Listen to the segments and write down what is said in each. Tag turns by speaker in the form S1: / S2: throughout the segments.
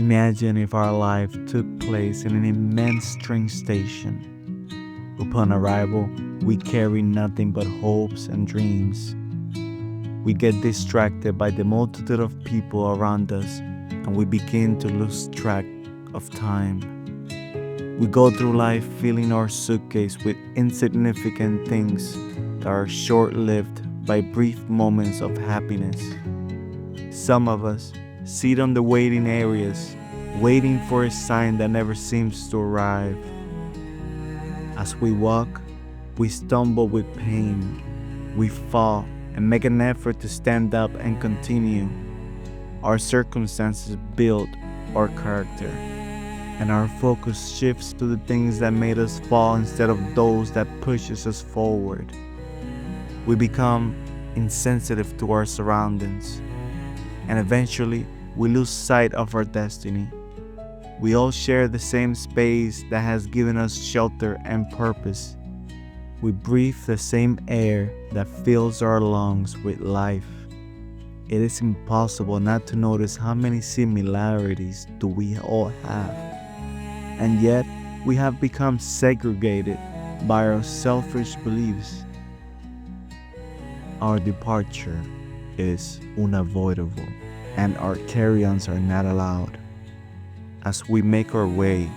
S1: Imagine if our life took place in an immense train station. Upon arrival, we carry nothing but hopes and dreams. We get distracted by the multitude of people around us, and we begin to lose track of time. We go through life filling our suitcase with insignificant things that are short-lived by brief moments of happiness. Some of us sit on the waiting areas, waiting for a sign that never seems to arrive. As we walk, we stumble with pain. We fall and make an effort to stand up and continue. Our circumstances build our character, and our focus shifts to the things that made us fall instead of those that pushes us forward. We become insensitive to our surroundings, and eventually we lose sight of our destiny. We all share the same space that has given us shelter and purpose. We breathe the same air that fills our lungs with life. It is impossible not to notice how many similarities do we all have. And yet, we have become segregated by our selfish beliefs. Our departure is unavoidable, and our carry-ons are not allowed. As we make our way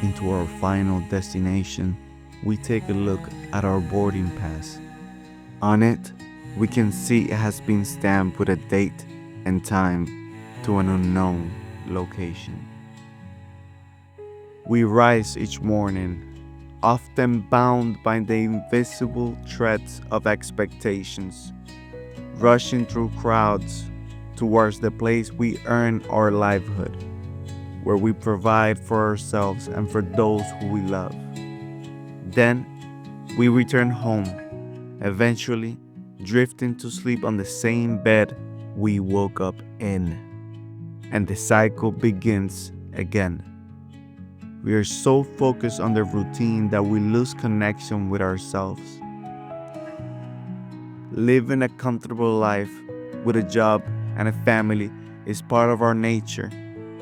S1: into our final destination, we take a look at our boarding pass. On it, we can see it has been stamped with a date and time to an unknown location. We rise each morning, often bound by the invisible threads of expectations, rushing through crowds towards the place we earn our livelihood, where we provide for ourselves and for those who we love. Then, we return home, eventually drifting to sleep on the same bed we woke up in. And the cycle begins again. We are so focused on the routine that we lose connection with ourselves. Living a comfortable life with a job and a family is part of our nature,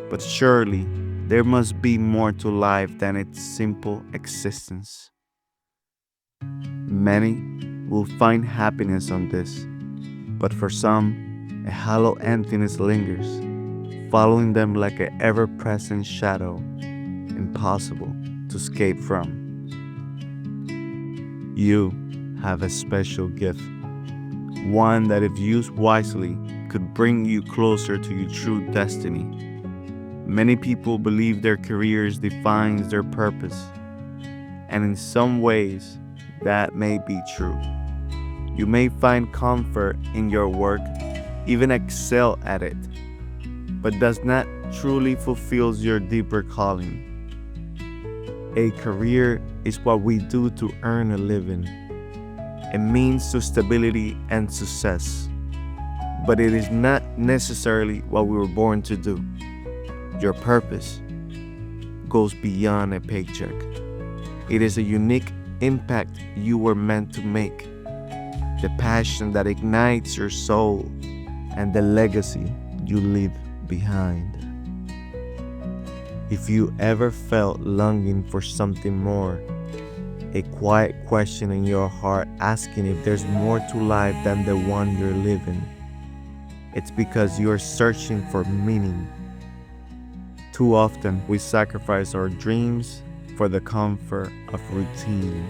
S1: but surely there must be more to life than its simple existence. Many will find happiness on this, but for some, a hollow emptiness lingers, following them like an ever-present shadow, impossible to escape from. You have a special gift, one that if used wisely could bring you closer to your true destiny. Many people believe their careers defines their purpose, and in some ways, that may be true. You may find comfort in your work, even excel at it, but does not truly fulfill your deeper calling. A career is what we do to earn a living, a means to stability and success, but it is not necessarily what we were born to do. Your purpose goes beyond a paycheck. It is a unique impact you were meant to make, the passion that ignites your soul, and the legacy you leave behind. If you ever felt longing for something more, a quiet question in your heart asking if there's more to life than the one you're living, it's because you're searching for meaning. Too often, we sacrifice our dreams for the comfort of routine,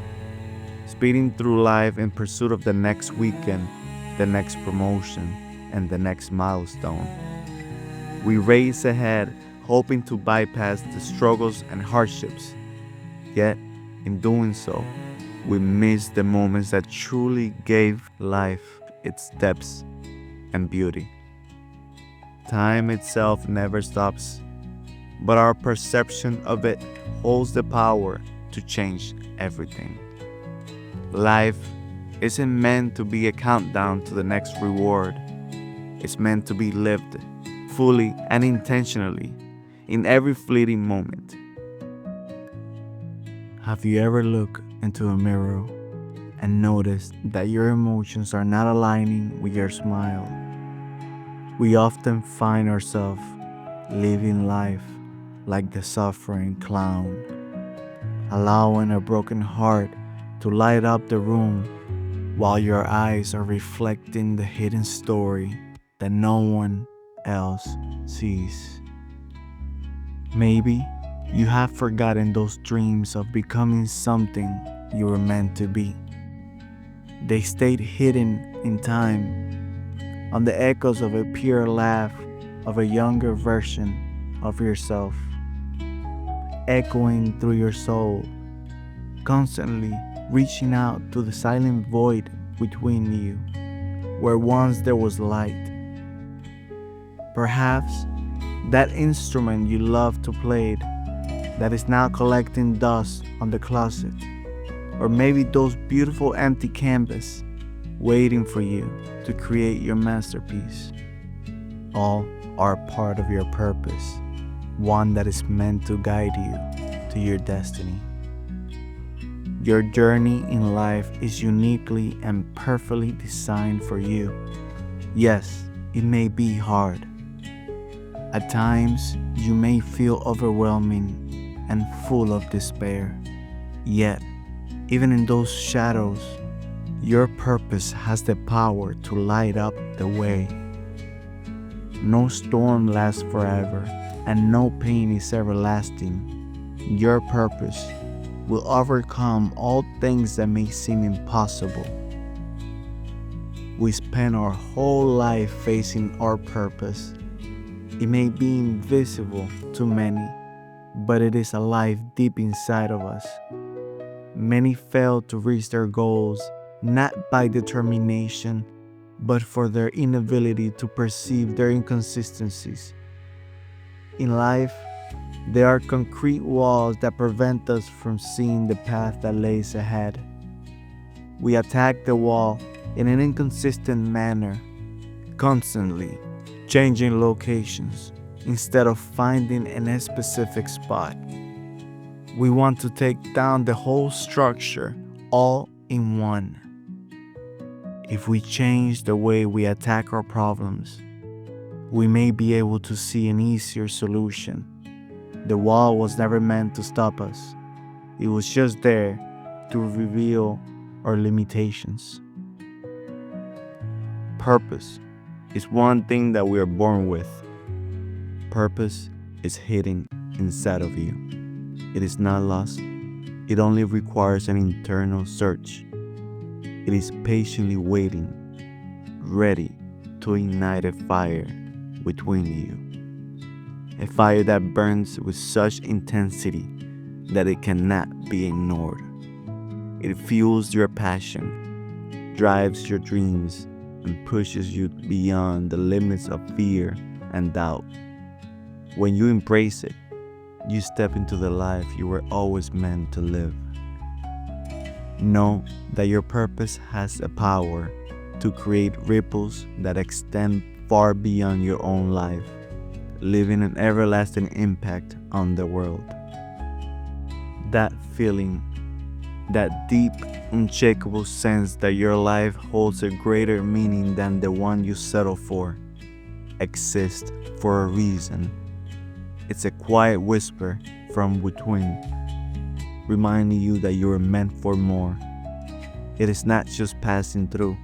S1: speeding through life in pursuit of the next weekend, the next promotion, and the next milestone. We race ahead, hoping to bypass the struggles and hardships. Yet, in doing so, we miss the moments that truly gave life its depths and beauty. Time itself never stops, but our perception of it holds the power to change everything. Life isn't meant to be a countdown to the next reward. It's meant to be lived fully and intentionally in every fleeting moment. Have you ever looked into a mirror and noticed that your emotions are not aligning with your smile? We often find ourselves living life like the suffering clown, allowing a broken heart to light up the room while your eyes are reflecting the hidden story that no one else sees. Maybe you have forgotten those dreams of becoming something you were meant to be. They stayed hidden in time, on the echoes of a pure laugh of a younger version of yourself, echoing through your soul, constantly reaching out to the silent void between you, where once there was light. Perhaps that instrument you loved to play that is now collecting dust on the closet, or maybe those beautiful empty canvases waiting for you to create your masterpiece. All are part of your purpose, one that is meant to guide you to your destiny. Your journey in life is uniquely and perfectly designed for you. Yes, it may be hard. At times, you may feel overwhelming and full of despair. Yet, even in those shadows, your purpose has the power to light up the way. No storm lasts forever, and no pain is everlasting. Your purpose will overcome all things that may seem impossible. We spend our whole life facing our purpose. It may be invisible to many, but it is alive deep inside of us. Many fail to reach their goals not by determination, but for their inability to perceive their inconsistencies. In life, there are concrete walls that prevent us from seeing the path that lays ahead. We attack the wall in an inconsistent manner, constantly changing locations instead of finding a specific spot. We want to take down the whole structure all in one. If we change the way we attack our problems, we may be able to see an easier solution. The wall was never meant to stop us. It was just there to reveal our limitations. Purpose is one thing that we are born with. Purpose is hidden inside of you. It is not lost. It only requires an internal search. It is patiently waiting, ready to ignite a fire within you. A fire that burns with such intensity that it cannot be ignored. It fuels your passion, drives your dreams, and pushes you beyond the limits of fear and doubt. When you embrace it, you step into the life you were always meant to live. Know that your purpose has a power to create ripples that extend far beyond your own life, leaving an everlasting impact on the world. That feeling, that deep, unshakable sense that your life holds a greater meaning than the one you settle for, exists for a reason. It's a quiet whisper from within, reminding you that you are meant for more. It is not just passing through.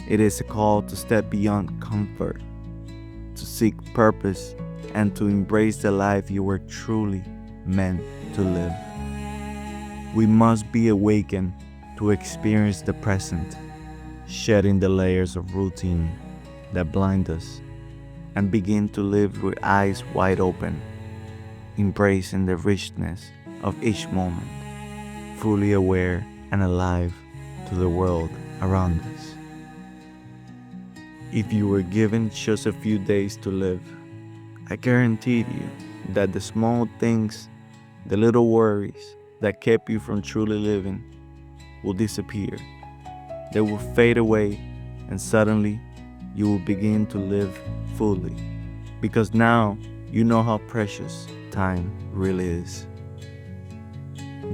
S1: It is a call to step beyond comfort, to seek purpose, and to embrace the life you were truly meant to live. We must be awakened to experience the present, shedding the layers of routine that blind us, and begin to live with eyes wide open, embracing the richness of each moment, fully aware and alive to the world around us. If you were given just a few days to live, I guarantee you that the small things, the little worries that kept you from truly living, will disappear. They will fade away, and suddenly you will begin to live fully, because now you know how precious time really is.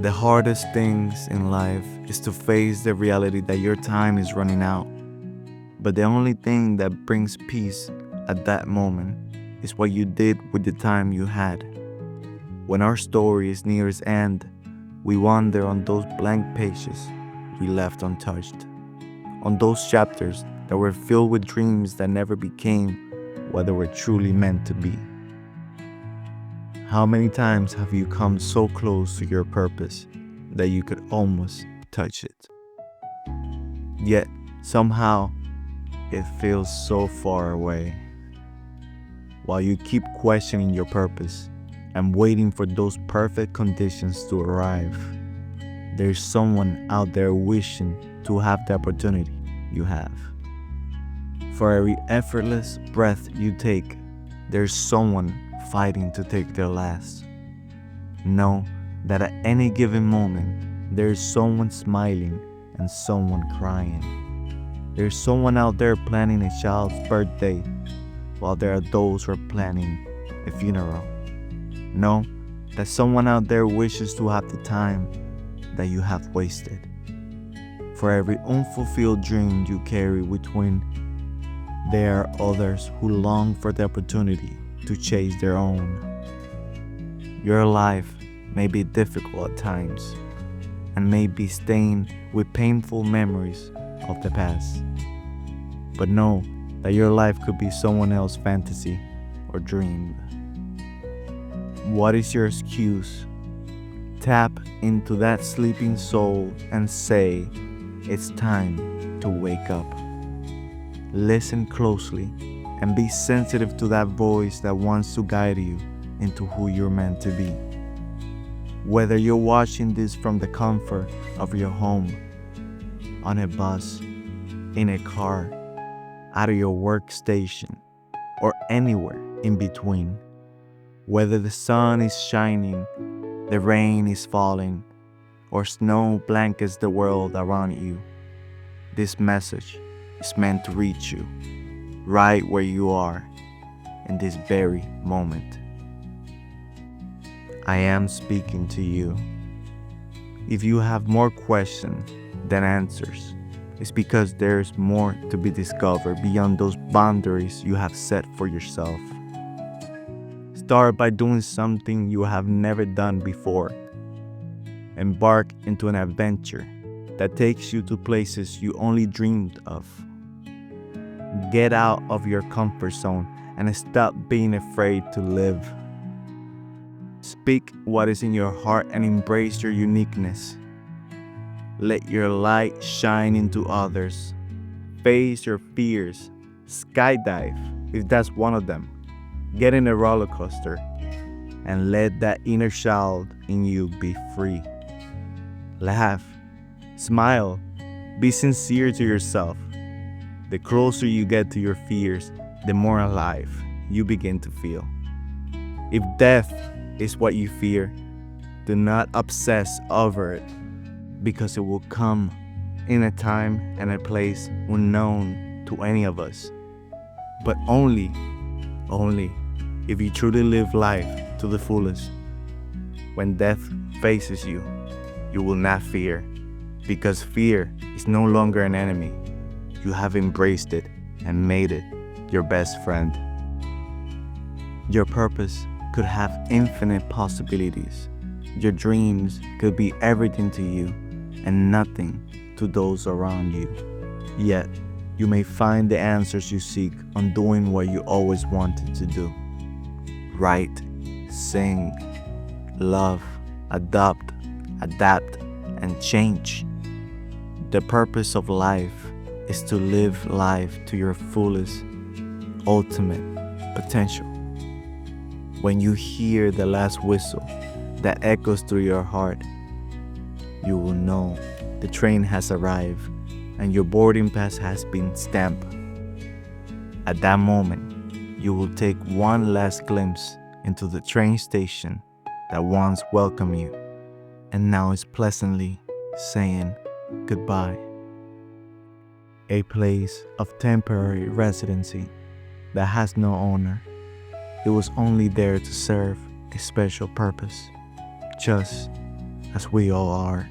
S1: The hardest things in life is to face the reality that your time is running out. But the only thing that brings peace at that moment is what you did with the time you had. When our story is near its end, we wander on those blank pages we left untouched, on those chapters that were filled with dreams that never became what they were truly meant to be. How many times have you come so close to your purpose that you could almost touch it? Yet, somehow, it feels so far away. While you keep questioning your purpose and waiting for those perfect conditions to arrive, there's someone out there wishing to have the opportunity you have. For every effortless breath you take, there's someone fighting to take their last. Know that at any given moment, there's someone smiling and someone crying. There's someone out there planning a child's birthday, while there are those who are planning a funeral. Know that someone out there wishes to have the time that you have wasted. For every unfulfilled dream you carry within, there are others who long for the opportunity to chase their own. Your life may be difficult at times and may be stained with painful memories of the past. But know that your life could be someone else's fantasy or dream. What is your excuse? Tap into that sleeping soul and say, it's time to wake up. Listen closely and be sensitive to that voice that wants to guide you into who you're meant to be. Whether you're watching this from the comfort of your home, on a bus, in a car, at your workstation, or anywhere in between, whether the sun is shining, the rain is falling, or snow blankets the world around you, this message is meant to reach you right where you are in this very moment. I am speaking to you. If you have more questions than answers, it's because there's more to be discovered beyond those boundaries you have set for yourself. Start by doing something you have never done before. Embark into an adventure that takes you to places you only dreamed of. Get out of your comfort zone and stop being afraid to live. Speak what is in your heart and embrace your uniqueness. Let your light shine into others. Face your fears. Skydive, if that's one of them. Get in a roller coaster and let that inner child in you be free. Laugh, smile, be sincere to yourself. The closer you get to your fears, the more alive you begin to feel. If death is what you fear, do not obsess over it, because it will come in a time and a place unknown to any of us. But only if you truly live life to the fullest. When death faces you, you will not fear, because fear is no longer an enemy. You have embraced it and made it your best friend. Your purpose could have infinite possibilities. Your dreams could be everything to you and nothing to those around you. Yet, you may find the answers you seek on doing what you always wanted to do. Write, sing, love, adopt, adapt, and change. The purpose of life is to live life to your fullest, ultimate potential. When you hear the last whistle that echoes through your heart, you will know the train has arrived and your boarding pass has been stamped. At that moment, you will take one last glimpse into the train station that once welcomed you and now is pleasantly saying goodbye. A place of temporary residency that has no owner. It was only there to serve a special purpose, just as we all are.